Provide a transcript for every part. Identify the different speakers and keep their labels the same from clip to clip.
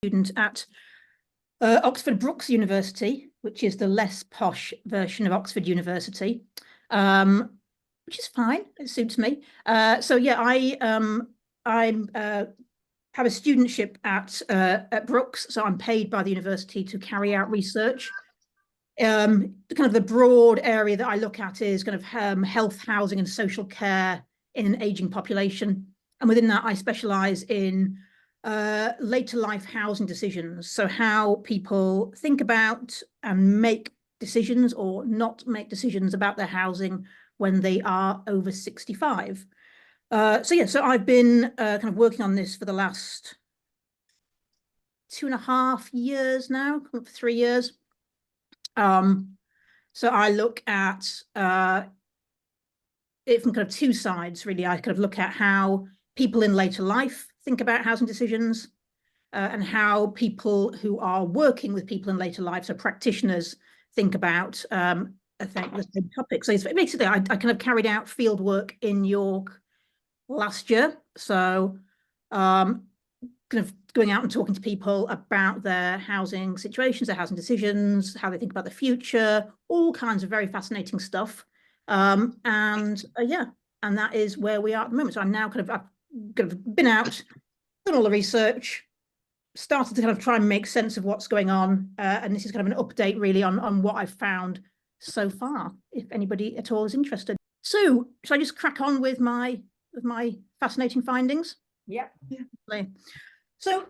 Speaker 1: student at Oxford Brookes University, which is the less posh version of Oxford University, which is fine. It suits me. So yeah, I have a studentship at Brookes, so I'm paid by the university to carry out research. Kind of the broad area that I look at is kind of health, housing, and social care in an aging population, and within that, I specialise in later life housing decisions. So how people think about and make decisions or not make decisions about their housing when they are over 65. So yeah, so I've been kind of working on this for the last 2.5 years now, 3 years. So I look at it from kind of two sides, really. I kind of look at how people in later life think about housing decisions, and how people who are working with people in later life, so practitioners, think about I think the same topic. So it's basically I kind of carried out field work in York last year. So kind of going out and talking to people about their housing situations, their housing decisions, how they think about the future, all kinds of very fascinating stuff. Yeah, and that is where we are at the moment. So I'm now I've kind of been out, done all the research, started to kind of try and make sense of what's going on, and this is kind of an update really on what I've found so far, if anybody at all is interested. So should I just crack on with my fascinating findings?
Speaker 2: Yeah.
Speaker 1: So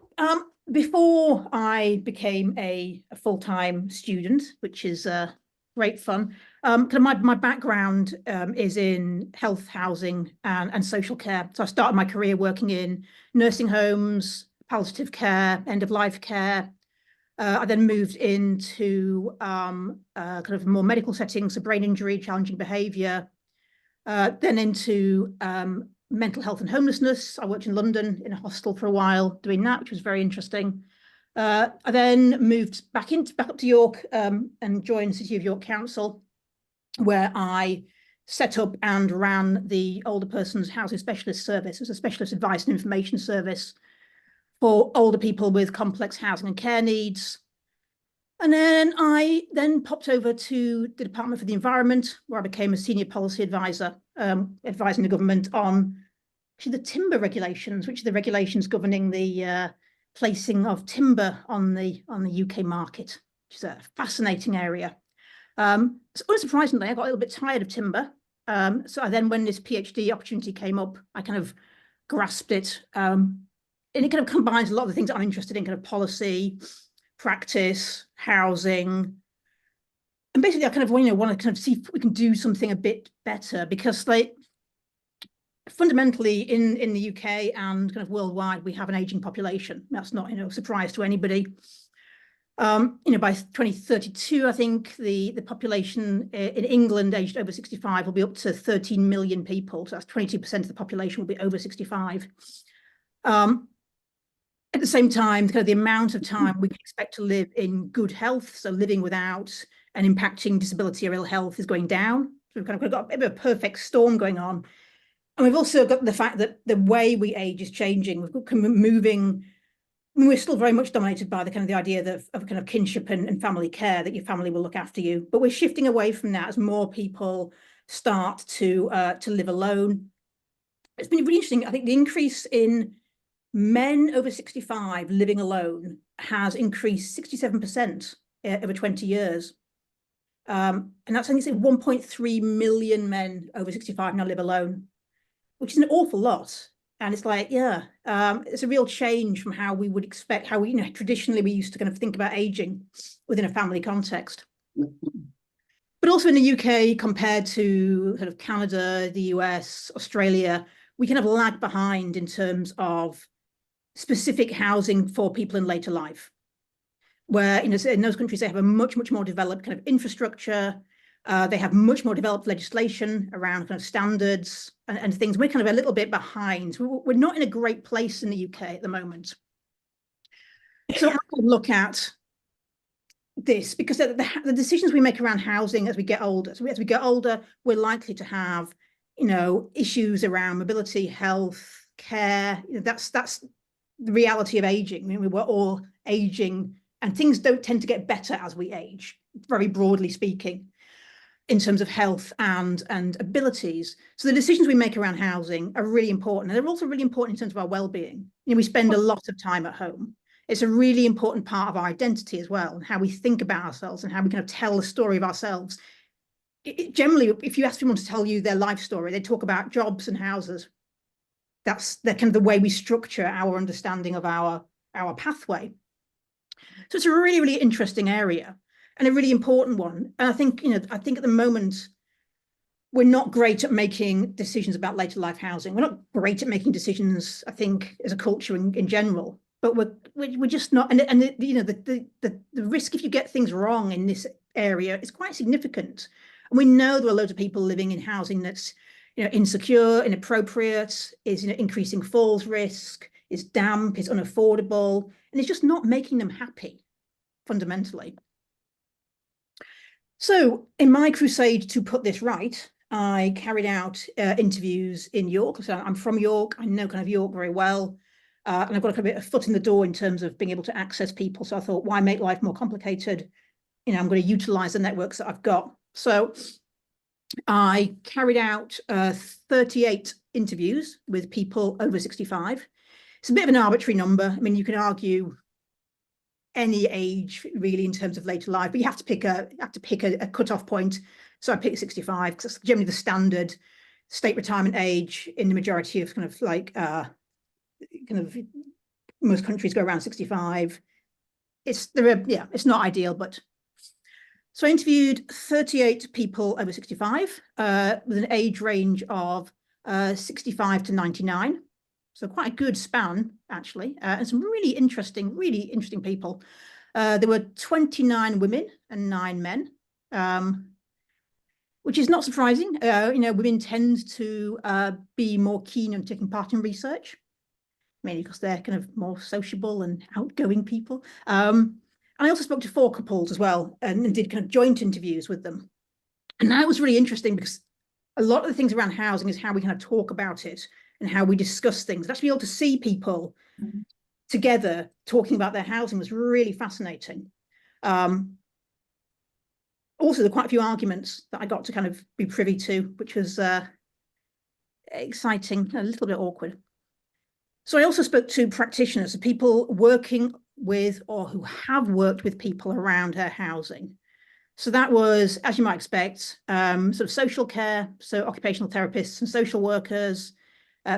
Speaker 1: before I became a full-time student, which is great fun, kind of my background is in health, housing, and social care. So I started my career working in nursing homes, palliative care, end-of-life care. I then moved into kind of more medical settings, so brain injury, challenging behaviour, then into mental health and homelessness. I worked in London in a hostel for a while doing that, which was very interesting. I then moved back up to York and joined City of York Council, where I set up and ran the Older Persons Housing Specialist Service. It was a specialist advice and information service for older people with complex housing and care needs. And then I popped over to the Department for the Environment, where I became a senior policy advisor, advising the government on actually the timber regulations, which are the regulations governing the placing of timber on the UK market, which is a fascinating area. So unsurprisingly, I got a little bit tired of timber. So when this PhD opportunity came up, I kind of grasped it. And it kind of combines a lot of the things that I'm interested in, kind of policy, practice, housing. And basically I kind of want to kind of see if we can do something a bit better, because like fundamentally in the UK and kind of worldwide, we have an aging population. That's not a surprise to anybody. By 2032, I think the population in England aged over 65 will be up to 13 million people. So that's 22% of the population will be over 65. At the same time, kind of the amount of time we can expect to live in good health, so living without an impacting disability or ill health, is going down. So we've kind of got a bit of a perfect storm going on. And we've also got the fact that the way we age is changing. We've got moving. We're still very much dominated by the kind of the idea of kind of kinship and family care, that your family will look after you. But we're shifting away from that as more people start to live alone. It's been really interesting. I think the increase in men over 65 living alone has increased 67% over 20 years. And that's only 1.3 million men over 65 now live alone, which is an awful lot. And it's like, yeah, it's a real change from how we would expect, how we, traditionally we used to kind of think about aging within a family context. But also in the UK, compared to kind of Canada, the US, Australia, we kind of lag behind in terms of specific housing for people in later life, where in those countries they have a much more developed kind of infrastructure. They have much more developed legislation around kind of standards and things. We're kind of a little bit behind. We're not in a great place in the UK at the moment. So I look at this because the decisions we make around housing as we get older. So as we get older, we're likely to have issues around mobility, health, care. That's the reality of aging. I mean, we were all aging, and things don't tend to get better as we age, very broadly speaking, in terms of health and abilities. So the decisions we make around housing are really important. And they're also really important in terms of our well-being. You know, we spend a lot of time at home. It's a really important part of our identity as well, and how we think about ourselves and how we kind of tell the story of ourselves. Generally, if you ask someone to tell you their life story, they talk about jobs and houses. That's kind of the way we structure our understanding of our pathway. So it's a really, really interesting area and a really important one. And I think, I think at the moment, we're not great at making decisions about later life housing. We're not great at making decisions, I think, as a culture in general, but we're just not. And the risk if you get things wrong in this area is quite significant. And we know there are loads of people living in housing that's, insecure, inappropriate, is, increasing falls risk, is damp, is unaffordable, and it's just not making them happy, fundamentally. So in my crusade to put this right, I carried out interviews in York. So I'm from York. I know kind of York very well. And I've got a bit of foot in the door in terms of being able to access people. So I thought, why make life more complicated? I'm going to utilize the networks that I've got. So I carried out 38 interviews with people over 65. It's a bit of an arbitrary number. I mean, you can argue any age really in terms of later life, but you have to pick a cutoff point. So I picked 65 because that's generally the standard state retirement age in the majority of kind of most countries go around 65. It's not ideal, but so I interviewed 38 people over 65 with an age range of 65 to 99. So quite a good span, actually, and some really interesting people. There were 29 women and 9 men, which is not surprising. Women tend to be more keen on taking part in research, mainly because they're kind of more sociable and outgoing people. And I also spoke to 4 couples as well and did kind of joint interviews with them. And that was really interesting because a lot of the things around housing is how we kind of talk about it and how we discuss things. And actually be able to see people together talking about their housing was really fascinating. Also, there were quite a few arguments that I got to kind of be privy to, which was exciting, a little bit awkward. So I also spoke to practitioners, people working with or who have worked with people around their housing. So that was, as you might expect, sort of social care, so occupational therapists and social workers,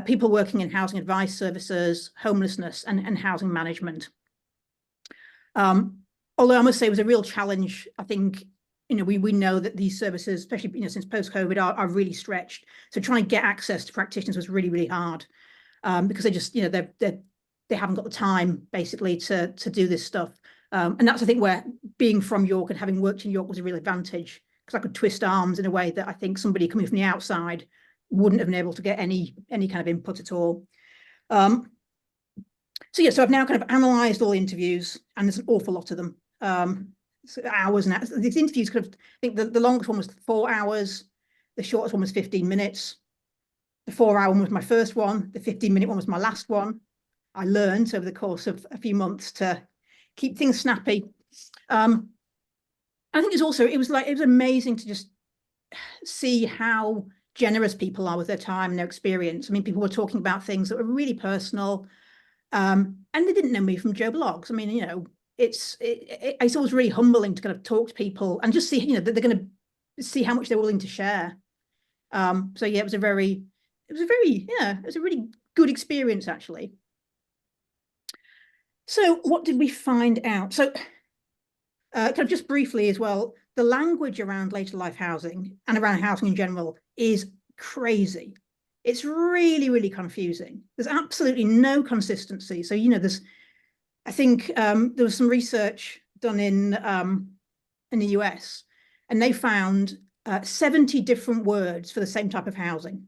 Speaker 1: people working in housing advice services, homelessness and housing management. Although I must say it was a real challenge. I think, we know that these services, especially, since post-COVID are really stretched. So trying to get access to practitioners was really, really hard because they just, they haven't got the time basically to do this stuff. And that's, I think, where being from York and having worked in York was a real advantage because I could twist arms in a way that I think somebody coming from the outside wouldn't have been able to get any kind of input at all. So I've now kind of analysed all the interviews, and there's an awful lot of them. So hours and hours. These interviews I think the longest one was 4 hours, the shortest one was 15 minutes. The 4-hour one was my first one, the 15-minute one was my last one. I learned over the course of a few months to keep things snappy. I think it was amazing to just see how generous people are with their time and their experience. I mean, people were talking about things that were really personal, and they didn't know me from Joe Blogs. I mean, it's always really humbling to kind of talk to people and just see, that they're going to see how much they're willing to share. It was a really good experience, actually. So what did we find out? So kind of just briefly as well, the language around later life housing and around housing in general is crazy. It's really, really confusing. There's absolutely no consistency. So, I think there was some research done in the US, and they found 70 different words for the same type of housing.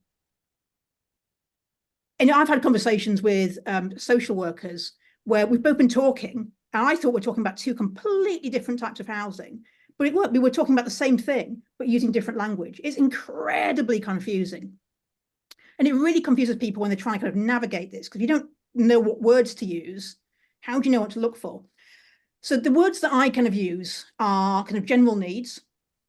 Speaker 1: And I've had conversations with social workers where we've both been talking, and I thought we're talking about 2 completely different types of housing, but it worked. We were talking about the same thing, but using different language. It's incredibly confusing. And it really confuses people when they're trying to kind of navigate this, because know what words to use, how do you know what to look for? So the words that I kind of use are kind of general needs.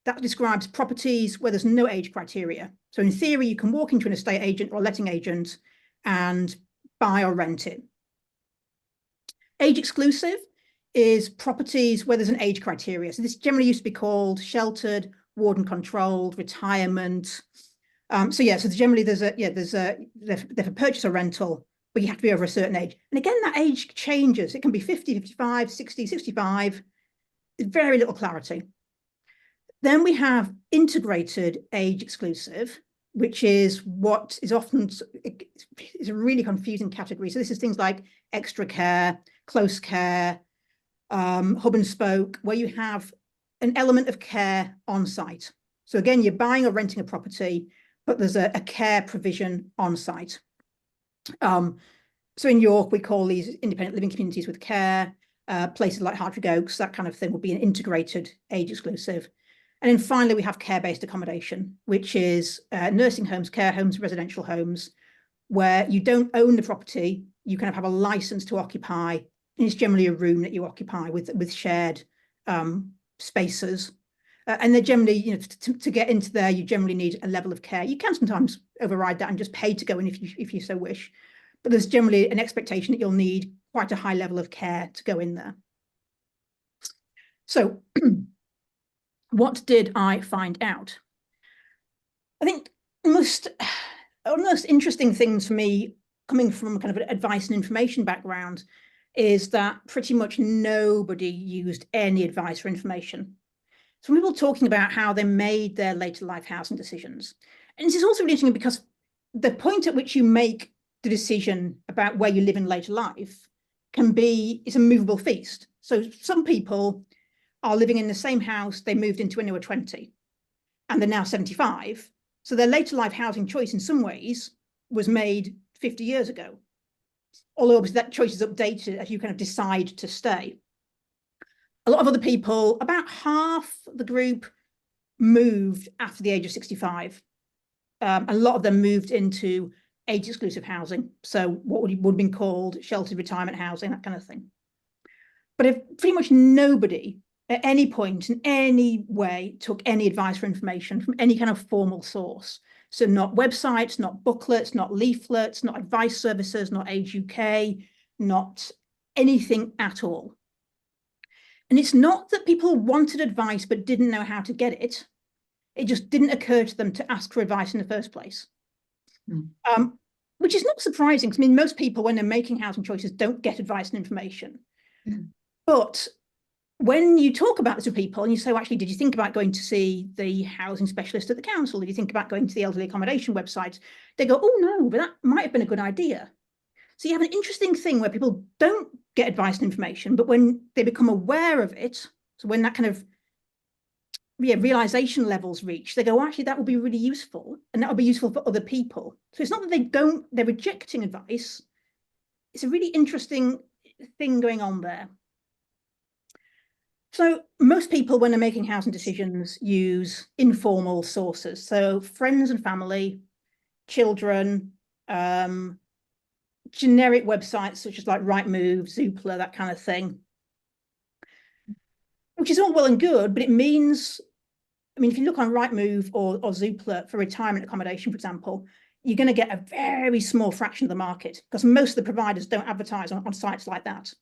Speaker 1: That describes properties where there's no age criteria. So in theory, you can walk into an estate agent or letting agent and buy or rent it. Age exclusive is properties where there's an age criteria. So this generally used to be called sheltered, warden controlled, retirement. So generally there's a purchase or rental, but you have to be over a certain age. And again, that age changes. It can be 50, 55, 60, 65. There's very little clarity. Then we have integrated age exclusive, which is what is often is a really confusing category. So this is things like extra care, close care, hub and spoke, where you have an element of care on site. So again, you're buying or renting a property, but there's a care provision on site. So in York, we call these independent living communities with care. Places like Hartwig Oaks, that kind of thing, will be an integrated age exclusive. And then finally, we have care-based accommodation, which is nursing homes, care homes, residential homes, where you don't own the property, you kind of have a license to occupy, and it's generally a room that you occupy with shared spaces. And they're generally, to get into there, you generally need a level of care. You can sometimes override that and just pay to go in if you so wish. But there's generally an expectation that you'll need quite a high level of care to go in there. So what did I find out? I think one of the most interesting things for me, coming from kind of an advice and information background, is that pretty much nobody used any advice or information. So people talking about how they made their later life housing decisions. And this is also really interesting because the point at which you make the decision about where you live in later life it's a movable feast. So some people are living in the same house they moved into when they were 20, and they're now 75. So their later life housing choice in some ways was made 50 years ago. Although obviously that choice is updated as you kind of decide to stay. A lot of other people, about half the group, moved after the age of 65. A lot of them moved into age exclusive housing. So what would have been called sheltered retirement housing, that kind of thing. But if pretty much nobody at any point in any way took any advice or information from any kind of formal source. So not websites, not booklets, not leaflets, not advice services, not Age UK, not anything at all. And it's not that people wanted advice but didn't know how to get it. It just didn't occur to them to ask for advice in the first place. Which is not surprising, because I mean, most people, when they're making housing choices, don't get advice and information. But when you talk about this with people and you say, well, actually, did you think about going to see the housing specialist at the council? Did you think about going to the elderly accommodation website? They go, oh, no, but that might have been a good idea. So you have an interesting thing where people don't get advice and information, but when they become aware of it, so when that kind of realization levels reach, they go, actually, that would be really useful, and that would be useful for other people. So it's not that they're rejecting advice. It's a really interesting thing going on there. So most people, when they're making housing decisions, use informal sources. So friends and family, children, generic websites such as like Rightmove, Zoopla, that kind of thing, which is all well and good, but it means, I mean, if you look on Rightmove or Zoopla for retirement accommodation, for example, you're going to get a very small fraction of the market, because most of the providers don't advertise on sites like that.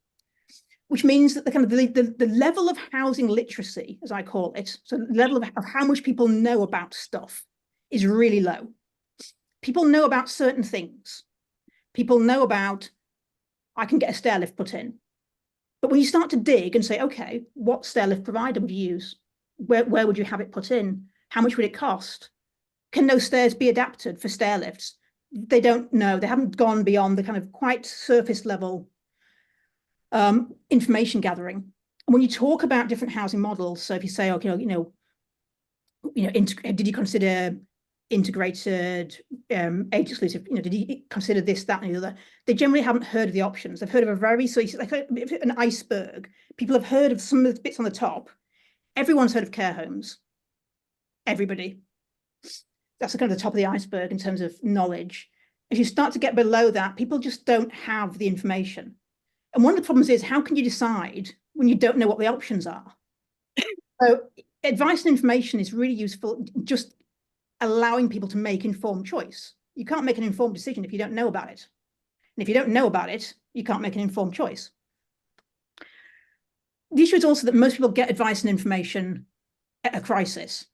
Speaker 1: Which means that the level of housing literacy, as I call it, so the level of how much people know about stuff, is really low. People know about certain things. People know about, I can get a stair lift put in. But when you start to dig and say, okay, what stair lift provider would you use? Where would you have it put in? How much would it cost? Can those stairs be adapted for stair lifts? They don't know. They haven't gone beyond the kind of quite surface level information gathering. And when you talk about different housing models, so if you say, okay, did you consider integrated, age exclusive, did you consider this, that, and the other? They generally haven't heard of the options. They've heard of like an iceberg. People have heard of some of the bits on the top. Everyone's heard of care homes. Everybody. That's kind of the top of the iceberg in terms of knowledge. As you start to get below that, people just don't have the information. And one of the problems is, how can you decide when you don't know what the options are? So advice and information is really useful, just allowing people to make informed choice. You can't make an informed decision if you don't know about it. And if you don't know about it, you can't make an informed choice. The issue is also that most people get advice and information at a crisis.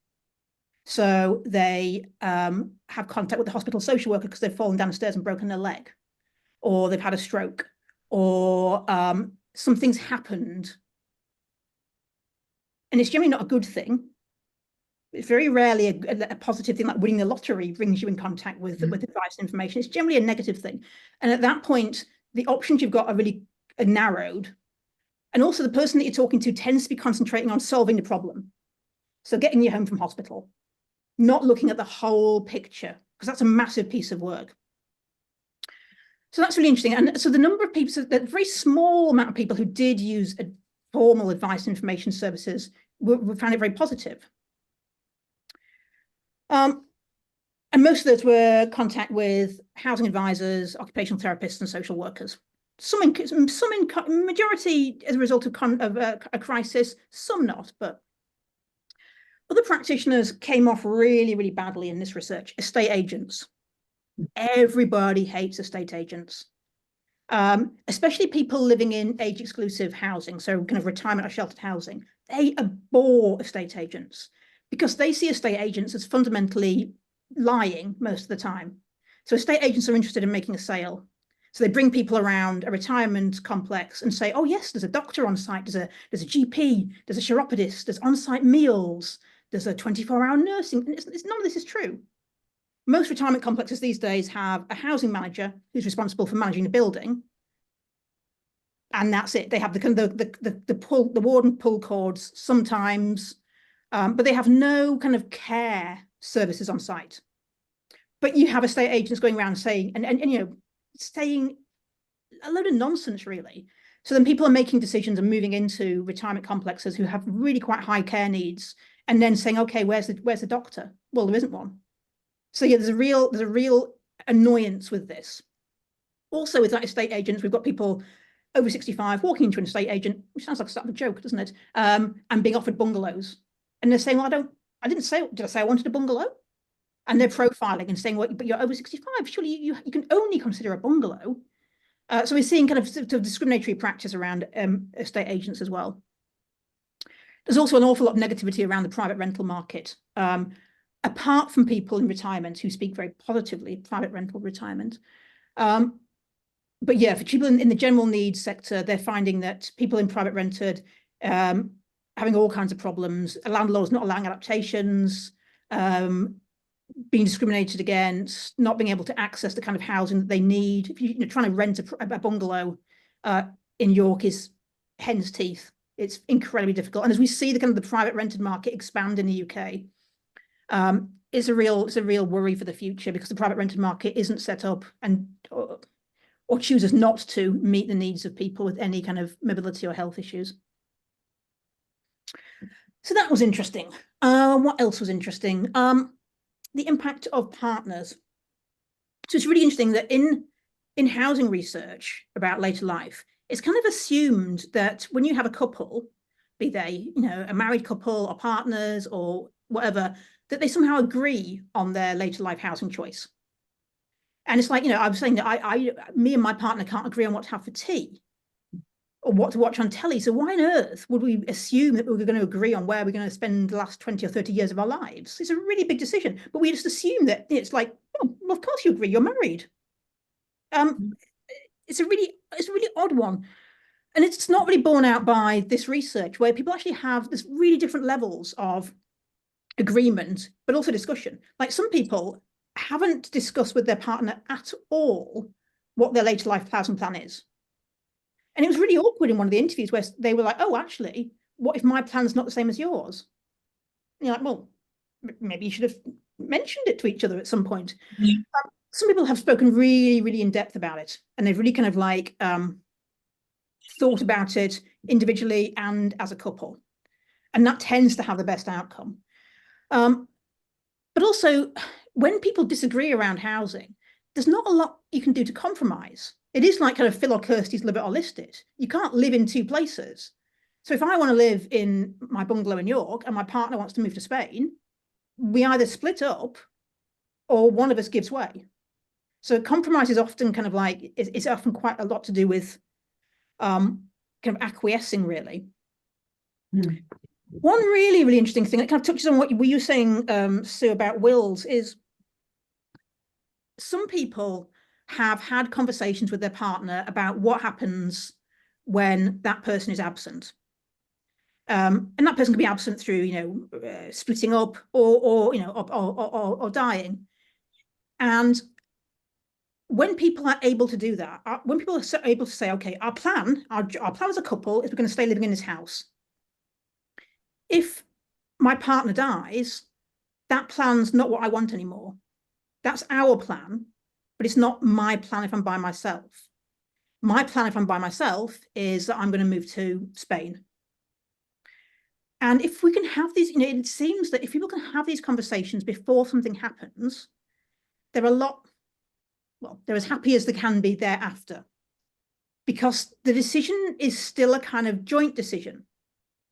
Speaker 1: So they have contact with the hospital social worker because they've fallen down the stairs and broken their leg, or they've had a stroke, or something's happened. And it's generally not a good thing. It's very rarely a positive thing, like winning the lottery brings you in contact with advice and information. It's generally a negative thing. And at that point, the options you've got are really narrowed. And also the person that you're talking to tends to be concentrating on solving the problem. So getting you home from hospital, not looking at the whole picture, because that's a massive piece of work. So that's really interesting. And so the number of people, so the very small amount of people who did use formal advice and information services found it very positive. And most of those were contact with housing advisors, occupational therapists, and social workers. Some in majority as a result of a crisis, some not, but other practitioners came off really, really badly in this research. Estate agents. Everybody hates estate agents, especially people living in age-exclusive housing, so kind of retirement or sheltered housing. They abhor estate agents because they see estate agents as fundamentally lying most of the time. So estate agents are interested in making a sale. So they bring people around a retirement complex and say, oh yes, there's a doctor on site, there's a GP, there's a chiropodist, there's on-site meals, there's a 24-hour nursing. And none of this is true. Most retirement complexes these days have a housing manager who's responsible for managing the building. And that's it. They have the warden pull cords sometimes, but they have no kind of care services on site. But you have estate agents going around saying, and saying a load of nonsense, really. So then people are making decisions and moving into retirement complexes who have really quite high care needs, and then saying, okay, where's the doctor? Well, there isn't one. So yeah, there's a real annoyance with this. Also, with that estate agents, we've got people over 65 walking into an estate agent, which sounds like a sort of a joke, doesn't it? And being offered bungalows, and they're saying, well, did I say I wanted a bungalow? And they're profiling and saying, well, but you're over 65, surely you can only consider a bungalow. So we're seeing kind of sort of discriminatory practice around estate agents as well. There's also an awful lot of negativity around the private rental market. Apart from people in retirement who speak very positively, private rental retirement. But yeah, for people in the general needs sector, they're finding that people in private rented having all kinds of problems, landlords not allowing adaptations, being discriminated against, not being able to access the kind of housing that they need. If you're trying to rent a bungalow in York is hen's teeth. It's incredibly difficult. And as we see the kind of the private rented market expand in the UK, it's a real worry for the future, because the private rented market isn't set up and or chooses not to meet the needs of people with any kind of mobility or health issues. So that was interesting. What else was interesting? The impact of partners. So it's really interesting that in housing research about later life, it's kind of assumed that when you have a couple, be they a married couple or partners or whatever, that they somehow agree on their later life housing choice. And it's like, I was saying that me and my partner can't agree on what to have for tea or what to watch on telly. So why on earth would we assume that we're going to agree on where we're going to spend the last 20 or 30 years of our lives? It's a really big decision, but we just assume that it's like, oh, well, of course you agree, you're married. It's a really odd one. And it's not really borne out by this research, where people actually have this really different levels of agreement, but also discussion. Like some people haven't discussed with their partner at all what their later life housing plan is. And it was really awkward in one of the interviews where they were like, oh, actually, what if my plan's not the same as yours? And you're like, well, maybe you should have mentioned it to each other at some point. Yeah. Some people have spoken really, really in depth about it, and they've really kind of like thought about it individually and as a couple. And that tends to have the best outcome. But also, when people disagree around housing, there's not a lot you can do to compromise. It is like kind of Phil or Kirsty's live it or list it. You can't live in two places. So if I want to live in my bungalow in York and my partner wants to move to Spain, we either split up or one of us gives way. So compromise is often kind of like, it's often quite a lot to do with kind of acquiescing, really. Mm. One really, really interesting thing that kind of touches on what you were saying, Sue, about wills is some people have had conversations with their partner about what happens when that person is absent. And that person can be absent through, splitting up or dying. And when people are able to do that, when people are able to say, okay, our plan as a couple is we're going to stay living in this house. If my partner dies, that plan's not what I want anymore. That's our plan, but it's not my plan if I'm by myself. My plan if I'm by myself is that I'm going to move to Spain. And if we can have these, it seems that if people can have these conversations before something happens, they're as happy as they can be thereafter. Because the decision is still a kind of joint decision.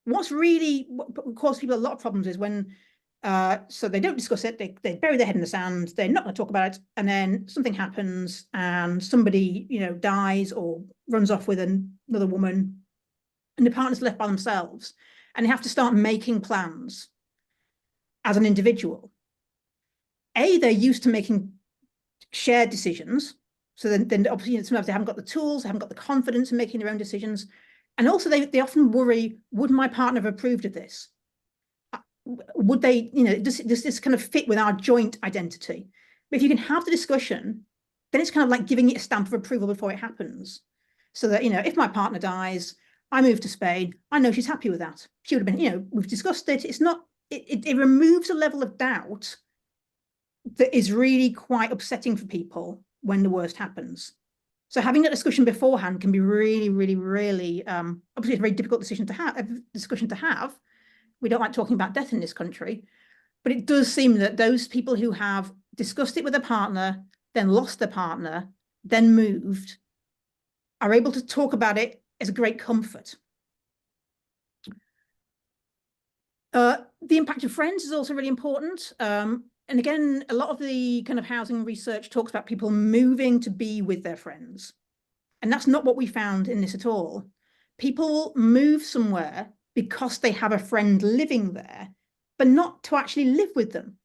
Speaker 1: What causes people a lot of problems is when, so they don't discuss it, they bury their head in the sand, they're not going to talk about it, and then something happens and somebody, dies or runs off with another woman, and the partner's left by themselves, and they have to start making plans as an individual. They're used to making shared decisions. So then obviously sometimes they haven't got the tools, they haven't got the confidence in making their own decisions. And also they often worry, would my partner have approved of this? Would they, does this kind of fit with our joint identity? But if you can have the discussion, then it's kind of like giving it a stamp of approval before it happens. So that, if my partner dies, I move to Spain, I know she's happy with that. She would have been, we've discussed it. It's not, it removes a level of doubt that is really quite upsetting for people when the worst happens. So having that discussion beforehand can be really, really, really, obviously it's a very difficult discussion to have. We don't like talking about death in this country, but it does seem that those people who have discussed it with a partner, then lost their partner, then moved, are able to talk about it as a great comfort. The impact of friends is also really important. And again, a lot of the kind of housing research talks about people moving to be with their friends. And that's not what we found in this at all. People move somewhere because they have a friend living there, but not to actually live with them.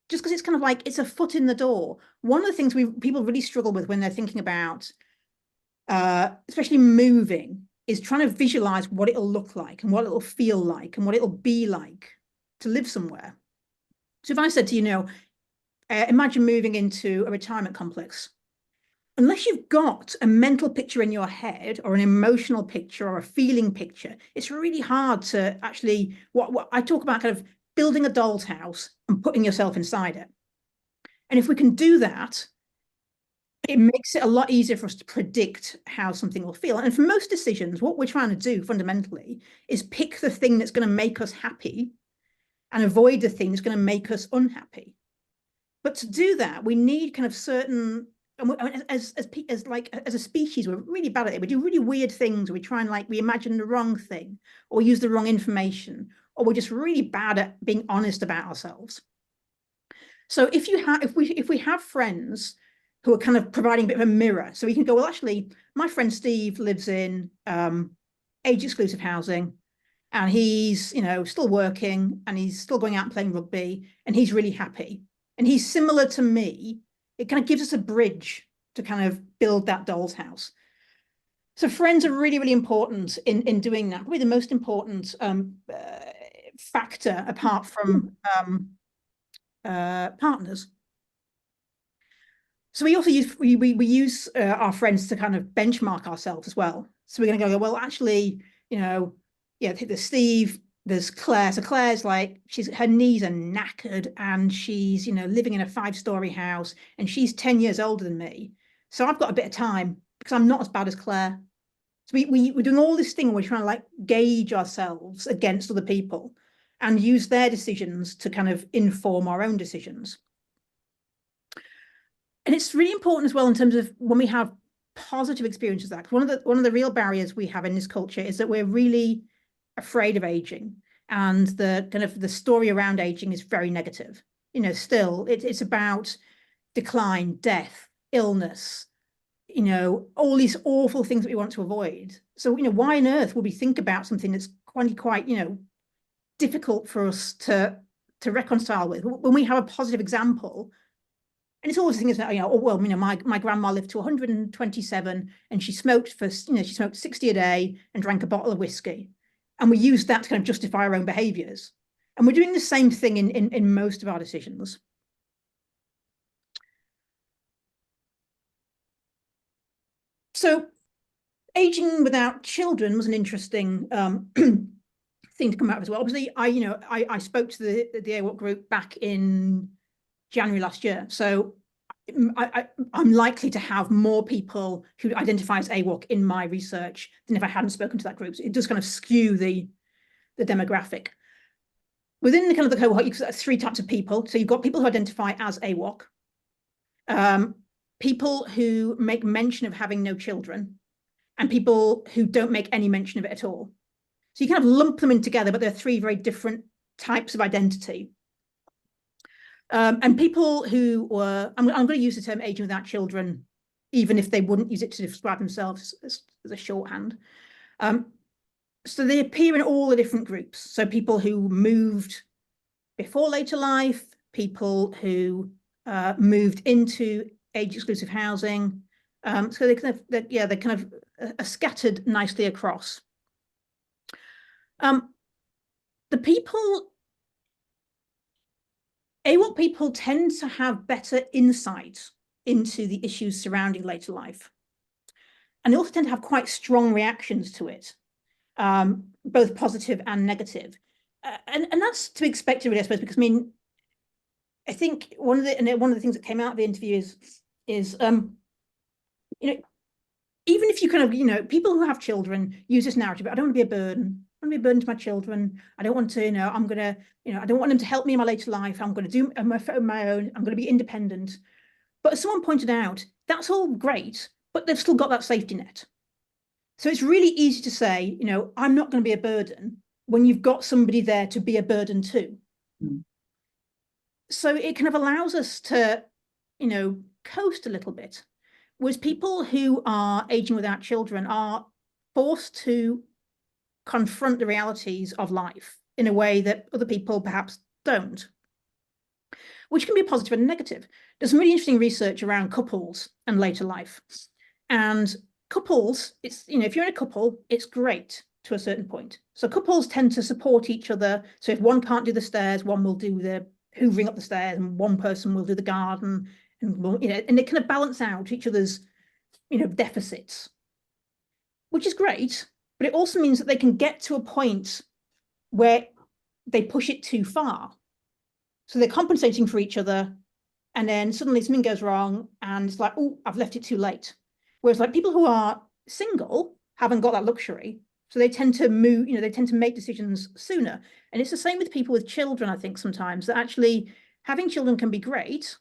Speaker 1: Just because it's kind of like, it's a foot in the door. One of the things people really struggle with when they're thinking about, especially moving, is trying to visualize what it'll look like and what it'll feel like and what it'll be like to live somewhere. So if I said to you, imagine moving into a retirement complex, unless you've got a mental picture in your head or an emotional picture or a feeling picture, it's really hard to actually, what I talk about kind of building a doll's house and putting yourself inside it. And if we can do that, it makes it a lot easier for us to predict how something will feel. And for most decisions, what we're trying to do fundamentally is pick the thing that's going to make us happy and avoid the thing that's going to make us unhappy. But to do that, we need kind of certain, and as a species, we're really bad at it. We do really weird things. We try and we imagine the wrong thing, or use the wrong information, or we're just really bad at being honest about ourselves. So if we have friends who are kind of providing a bit of a mirror, so we can go, well, actually, my friend Steve lives in age exclusive housing, and he's still working, and he's still going out and playing rugby, and he's really happy, and he's similar to me. It kind of gives us a bridge to kind of build that doll's house. So friends are really, really important in doing that. Probably the most important factor apart from partners. So we also use our friends to kind of benchmark ourselves as well. So we're going to go, well, actually, there's Steve, there's Claire. So Claire's her knees are knackered, and she's, living in a 5-story house, and she's 10 years older than me. So I've got a bit of time because I'm not as bad as Claire. So we're doing all this thing. We're trying to gauge ourselves against other people and use their decisions to kind of inform our own decisions. And it's really important as well in terms of when we have positive experiences. That one of the real barriers we have in this culture is that we're really afraid of aging, and the kind of the story around aging is very negative. Still it's about decline, death, illness, all these awful things that we want to avoid. So why on earth would we think about something that's quite difficult for us to reconcile with when we have a positive example? And it's always the thing, isn't it? Oh, well, my grandma lived to 127 and she smoked she smoked 60 a day and drank a bottle of whiskey. And we use that to kind of justify our own behaviors. And we're doing the same thing in most of our decisions. So aging without children was an interesting thing to come out of as well. Obviously, I spoke to the AWOC group back in January last year. So I'm likely to have more people who identify as AWOC in my research than if I hadn't spoken to that group. So it does kind of skew the demographic. Within the kind of the cohort, you have 3 types of people. So you've got people who identify as AWOC, people who make mention of having no children, and people who don't make any mention of it at all. So you kind of lump them in together, but they're 3 very different types of identity. And people who were, I'm going to use the term aging without children, even if they wouldn't use it to describe themselves as a shorthand. So they appear in all the different groups. So people who moved before later life, people who moved into age-exclusive housing. So they kind of, they're kind of scattered nicely across. The people, AWOC people tend to have better insight into the issues surrounding later life. And they also tend to have quite strong reactions to it, both positive and negative. And that's to be expected, really, I suppose, because I think one of the things that came out of the interview is even if you kind of, people who have children use this narrative, I don't want to be a burden. I want to be a burden to my children. I don't want to, I'm going to, I don't want them to help me in my later life. I'm going to do my own. I'm going to be independent. But as someone pointed out, that's all great, but they've still got that safety net. So it's really easy to say, I'm not going to be a burden when you've got somebody there to be a burden to. Mm. So it kind of allows us to, coast a little bit. Whereas people who are aging without children are forced to confront the realities of life in a way that other people perhaps don't, which can be positive and negative. There's some really interesting research around couples and later life. And couples, it's, if you're in a couple, it's great to a certain point. So couples tend to support each other. So if one can't do the stairs, one will do the hoovering up the stairs, and one person will do the garden, and and they kind of balance out each other's, deficits, which is great. But it also means that they can get to a point where they push it too far. So they're compensating for each other, and then suddenly something goes wrong, and it's like, oh, I've left it too late. Whereas like people who are single haven't got that luxury. So they tend to move, they tend to make decisions sooner. And it's the same with people with children, I think, sometimes, that actually having children can be great,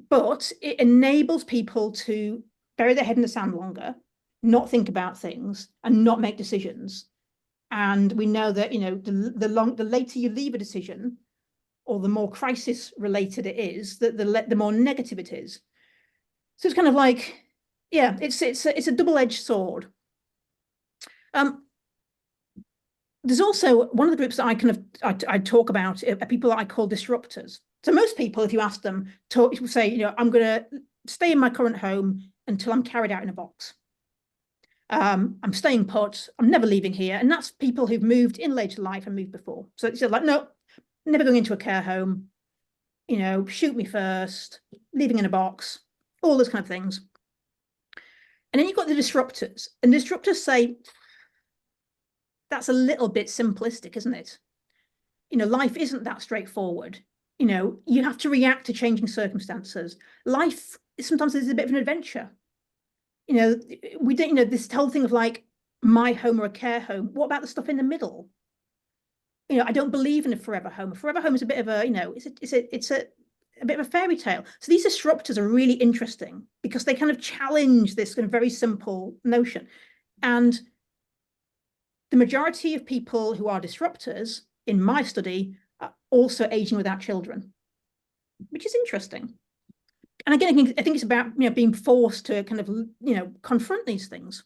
Speaker 1: but it enables people to bury their head in the sand longer, not think about things, and not make decisions. And we know that, the later you leave a decision, or the more crisis related it is, the more negative it is. So it's kind of like, yeah, it's a double-edged sword. There's also one of the groups that I talk about are people that I call disruptors. So most people, if you ask them, say, I'm going to stay in my current home until I'm carried out in a box. I'm staying put. I'm never leaving here. And that's people who've moved in later life and moved before. So it's like, no, never going into a care home. Shoot me first, leaving in a box, all those kind of things. And then you've got the disruptors. And disruptors say, that's a little bit simplistic, isn't it? Life isn't that straightforward. You have to react to changing circumstances. Life sometimes is a bit of an adventure. We don't, this whole thing of like my home or a care home. What about the stuff in the middle? I don't believe in a forever home. A forever home is a bit of a, it's a bit of a fairy tale. So these disruptors are really interesting because they kind of challenge this kind of very simple notion. And the majority of people who are disruptors in my study are also aging without children, which is interesting. And again, I think it's about being forced to kind of confront these things.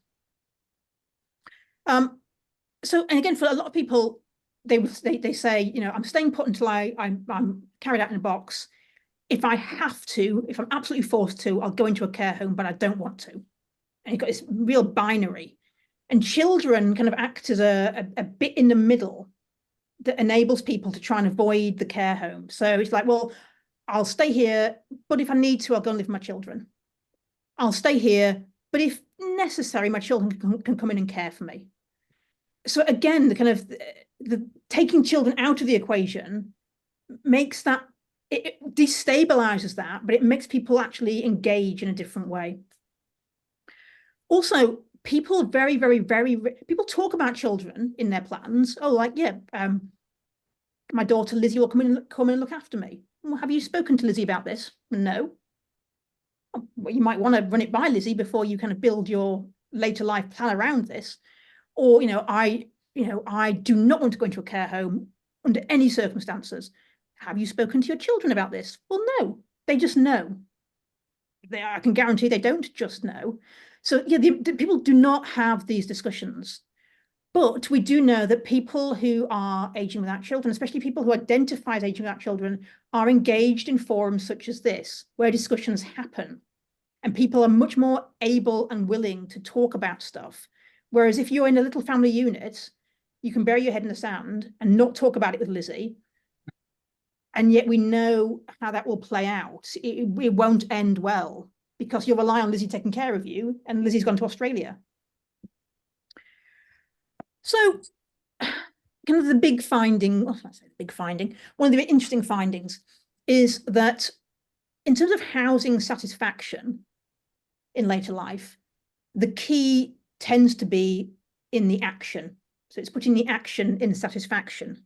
Speaker 1: So, and again, for a lot of people, they say, I'm staying put until I'm carried out in a box. If I have to, if I'm absolutely forced to, I'll go into a care home, but I don't want to. And you've got this real binary. And children kind of act as a bit in the middle that enables people to try and avoid the care home. So it's like, well, I'll stay here, but if I need to, I'll go and live with my children. I'll stay here, but if necessary, my children can come in and care for me. So again, the taking children out of the equation makes that, it destabilizes that, but it makes people actually engage in a different way. Also, people people talk about children in their plans. Oh, like, yeah, my daughter Lizzie will come in and look after me. Well, have you spoken to Lizzie about this? No. Well, you might want to run it by Lizzie before you kind of build your later life plan around this. Or, I do not want to go into a care home under any circumstances. Have you spoken to your children about this? Well, no, they just know. I can guarantee they don't just know. So yeah, the people do not have these discussions. But we do know that people who are aging without children, especially people who identify as aging without children, are engaged in forums such as this, where discussions happen. And people are much more able and willing to talk about stuff. Whereas if you're in a little family unit, you can bury your head in the sand and not talk about it with Lizzie. And yet we know how that will play out. It won't end well because you'll rely on Lizzie taking care of you, and Lizzie's gone to Australia. So kind of the big finding, well, I say the big finding, one of the interesting findings is that in terms of housing satisfaction in later life, the key tends to be in the action. So it's putting the action in satisfaction.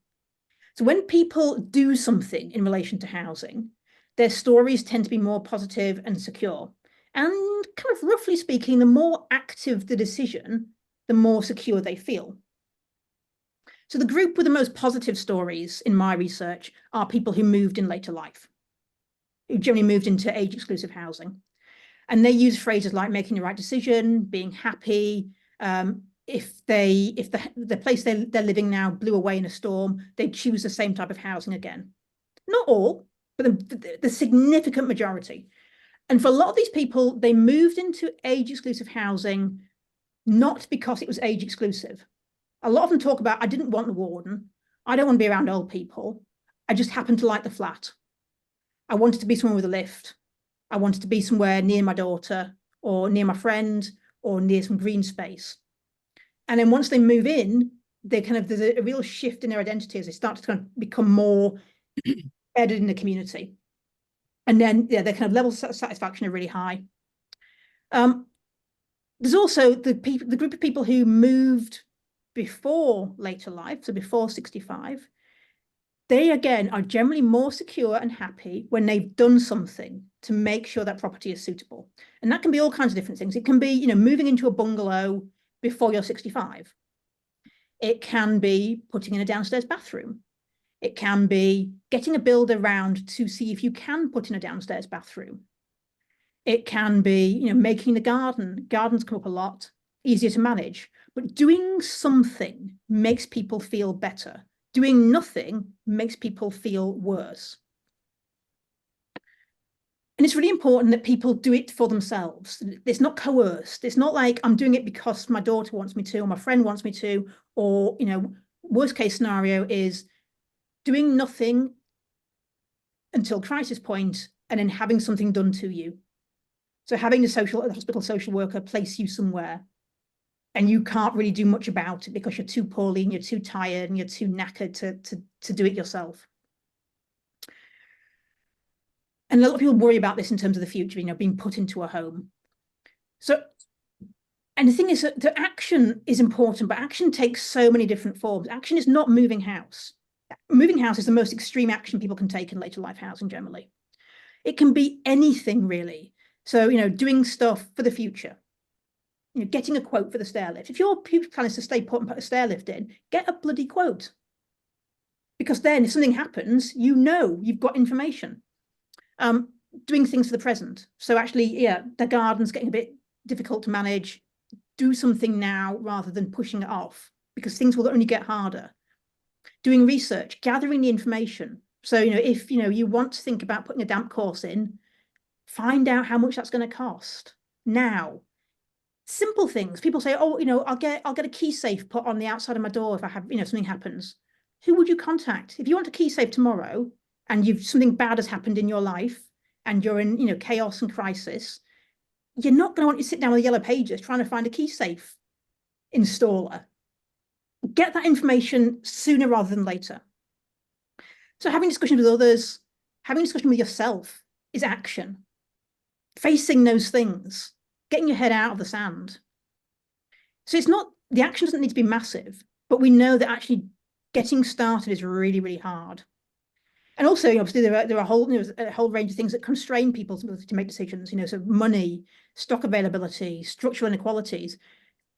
Speaker 1: So when people do something in relation to housing, their stories tend to be more positive and secure. And kind of roughly speaking, the more active the decision, the more secure they feel. So the group with the most positive stories in my research are people who moved in later life, who generally moved into age-exclusive housing. And they use phrases like making the right decision, being happy. If the place they're living now blew away in a storm, they'd choose the same type of housing again. Not all, but the significant majority. And for a lot of these people, they moved into age-exclusive housing not because it was age-exclusive. A lot of them talk about, I didn't want the warden. I don't want to be around old people. I just happened to like the flat. I wanted to be somewhere with a lift. I wanted to be somewhere near my daughter or near my friend or near some green space. And then once they move in, there's a real shift in their identity as they start to kind of become more embedded in the community. And then, yeah, their kind of levels of satisfaction are really high. There's also the group of people who moved before later life, so before 65. They, again, are generally more secure and happy when they've done something to make sure that property is suitable. And that can be all kinds of different things. It can be, moving into a bungalow before you're 65. It can be putting in a downstairs bathroom. It can be getting a builder round to see if you can put in a downstairs bathroom. It can be, making the garden. Gardens come up a lot, easier to manage. But doing something makes people feel better. Doing nothing makes people feel worse. And it's really important that people do it for themselves. It's not coerced. It's not like I'm doing it because my daughter wants me to, or my friend wants me to, or, worst case scenario is doing nothing until crisis point and then having something done to you. So having the hospital social worker place you somewhere and you can't really do much about it because you're too poorly and you're too tired and you're too knackered to do it yourself. And a lot of people worry about this in terms of the future, being put into a home. So, and the thing is that the action is important, but action takes so many different forms. Action is not moving house. Moving house is the most extreme action people can take in later life housing generally. It can be anything really. So, doing stuff for the future. Getting a quote for the stair lift. If your plan is to stay put and put a stair lift in, get a bloody quote. Because then if something happens, you've got information. Doing things for the present. So actually, yeah, the garden's getting a bit difficult to manage. Do something now rather than pushing it off, because things will only get harder. Doing research, gathering the information. So, if, you want to think about putting a damp course in, find out how much that's going to cost now. Simple things. People say, oh, I'll get a key safe put on the outside of my door if I have, something happens. Who would you contact? If you want a key safe tomorrow and something bad has happened in your life and you're in, chaos and crisis, you're not going to want to sit down with the yellow pages trying to find a key safe installer. Get that information sooner rather than later. So having discussions with others, having discussion with yourself is action. Facing those things, getting your head out of the sand. So the action doesn't need to be massive, but we know that actually getting started is really, really hard. And also, obviously, there are a whole range of things that constrain people's ability to make decisions. So money, stock availability, structural inequalities.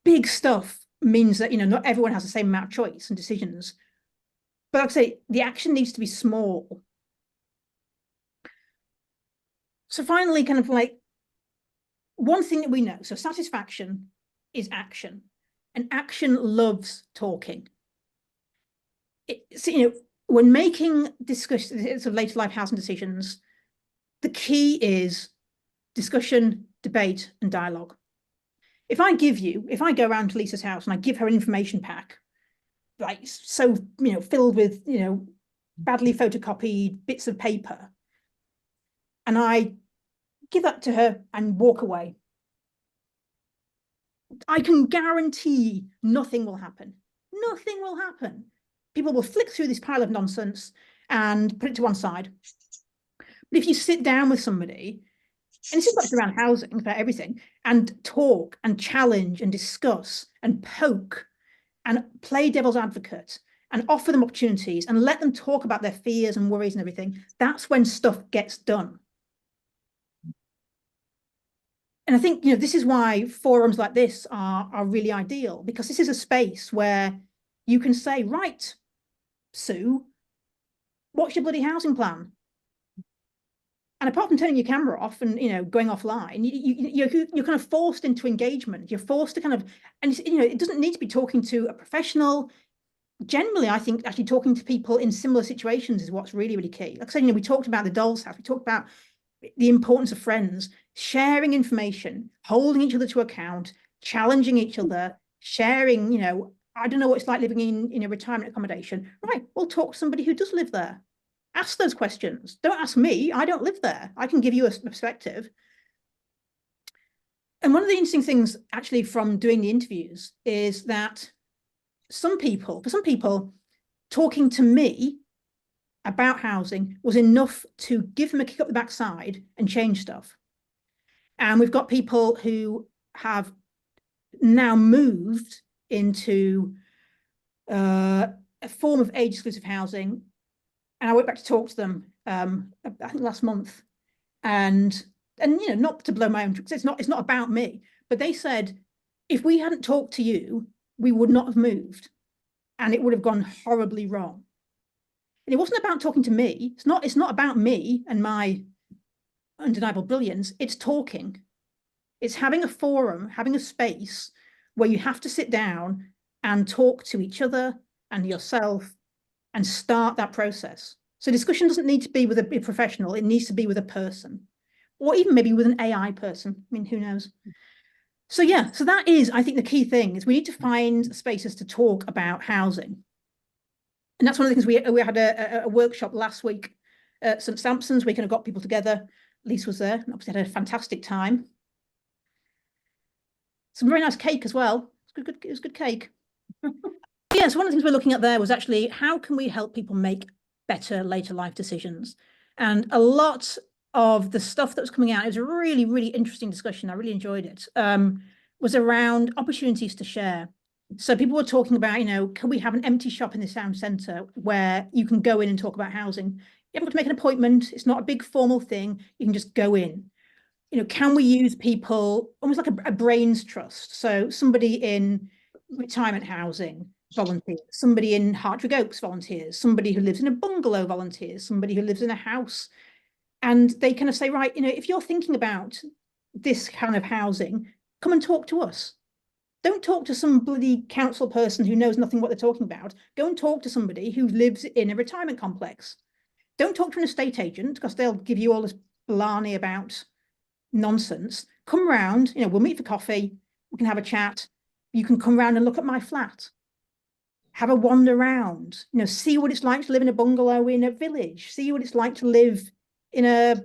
Speaker 1: Big stuff means that not everyone has the same amount of choice and decisions. But I'd say the action needs to be small. So finally, kind of like one thing that we know. So satisfaction is action, and action loves talking. When making discussions of later life housing decisions, the key is discussion, debate, and dialogue. If I go around to Lisa's house and I give her an information pack, like so, filled with, badly photocopied bits of paper, and I give that to her and walk away, I can guarantee nothing will happen. Nothing will happen. People will flick through this pile of nonsense and put it to one side. But if you sit down with somebody, and this is not just around housing, about everything, and talk and challenge and discuss and poke and play devil's advocate and offer them opportunities and let them talk about their fears and worries and everything, that's when stuff gets done. And I think, this is why forums like this are really ideal, because this is a space where you can say, right, Sue, what's your bloody housing plan? And apart from turning your camera off and going offline, you're kind of forced into engagement. You're forced to kind of, and it doesn't need to be talking to a professional. Generally, I think actually talking to people in similar situations is what's really, really key. Like I said, we talked about the doll's house. We talked about the importance of friends, sharing information, holding each other to account, challenging each other, sharing. I don't know what it's like living in a retirement accommodation. Right, we'll talk to somebody who does live there. Ask those questions. Don't ask me. I don't live there. I can give you a perspective. And one of the interesting things actually from doing the interviews is that for some people, talking to me about housing was enough to give them a kick up the backside and change stuff. And we've got people who have now moved into a form of age-exclusive housing. And I went back to talk to them, I think last month, and not to blow my own, because it's not about me, but they said, if we hadn't talked to you, we would not have moved, and it would have gone horribly wrong. And it wasn't about talking to me. It's not about me and my undeniable brilliance. It's talking. It's having a forum, having a space where you have to sit down and talk to each other and yourself and start that process. So discussion doesn't need to be with a professional. It needs to be with a person, or even maybe with an AI person. I mean, who knows? So yeah, so that is, I think, the key thing is we need to find spaces to talk about housing. And that's one of the things we had a workshop last week at St. Sampson's. We kind of got people together. Lisa was there and obviously had a fantastic time. Some very nice cake as well. It was good cake. Yeah, so one of the things we're looking at there was actually how can we help people make better later life decisions? And a lot of the stuff that was coming out, it was a really, really interesting discussion. I really enjoyed it, was around opportunities to share. So people were talking about, can we have an empty shop in the town centre where you can go in and talk about housing? You haven't got to make an appointment. It's not a big formal thing. You can just go in. Can we use people almost like a brains trust? So somebody in retirement housing volunteers, somebody in Hartwig Oaks volunteers, somebody who lives in a bungalow volunteers, somebody who lives in a house. And they kind of say, right, if you're thinking about this kind of housing, come and talk to us. Don't talk to some bloody council person who knows nothing what they're talking about. Go and talk to somebody who lives in a retirement complex. Don't talk to an estate agent because they'll give you all this blarney about nonsense. Come round, we'll meet for coffee. We can have a chat. You can come round and look at my flat. Have a wander around, see what it's like to live in a bungalow in a village. See what it's like to live in a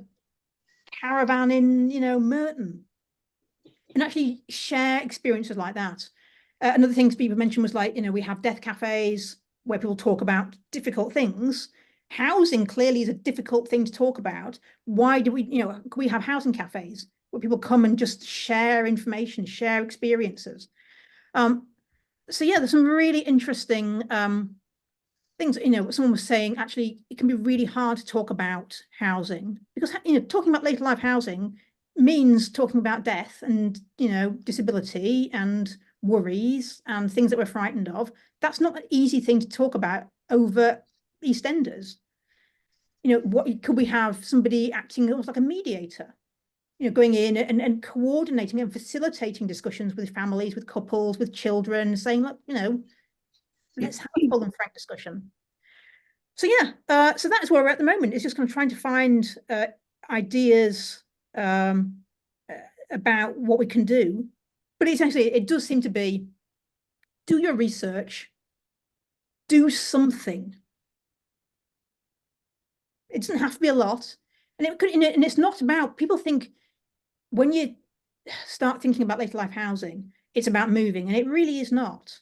Speaker 1: caravan in, Merton. And actually share experiences like that. Another thing people mentioned was like, we have death cafes where people talk about difficult things. Housing clearly is a difficult thing to talk about. Why do we, can we have housing cafes where people come and just share information, share experiences? So yeah, there's some really interesting things. Someone was saying actually it can be really hard to talk about housing because talking about later life housing means talking about death and disability and worries and things that we're frightened of. That's not an easy thing to talk about over EastEnders. What could we have somebody acting almost like a mediator, going in and coordinating and facilitating discussions with families, with couples, with children, saying, look, let's have a full and frank discussion. So yeah, so that's where we're at the moment. It's just kind of trying to find ideas about what we can do. But essentially, it does seem to be, do your research, do something. It doesn't have to be a lot. And it could, and it's not about, people think when you start thinking about later life housing, it's about moving, and it really is not.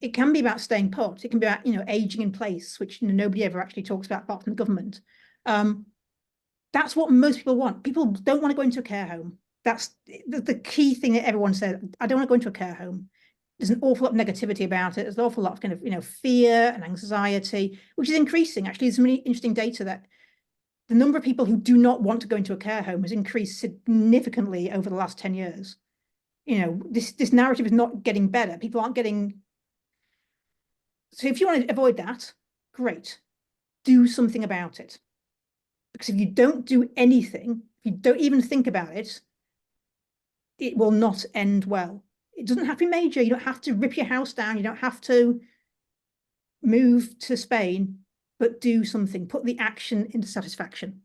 Speaker 1: It can be about staying put. It can be about, aging in place, which nobody ever actually talks about apart from the government. That's what most people want. People don't want to go into a care home. That's the key thing that everyone says. I don't want to go into a care home. There's an awful lot of negativity about it. There's an awful lot of kind of, fear and anxiety, which is increasing. Actually, there's some really interesting data that the number of people who do not want to go into a care home has increased significantly over the last 10 years. This narrative is not getting better. People aren't getting. So if you want to avoid that, great. Do something about it. Because if you don't do anything, if you don't even think about it, it will not end well. It doesn't have to be major. You don't have to rip your house down. You don't have to move to Spain, but do something. Put the action into satisfaction.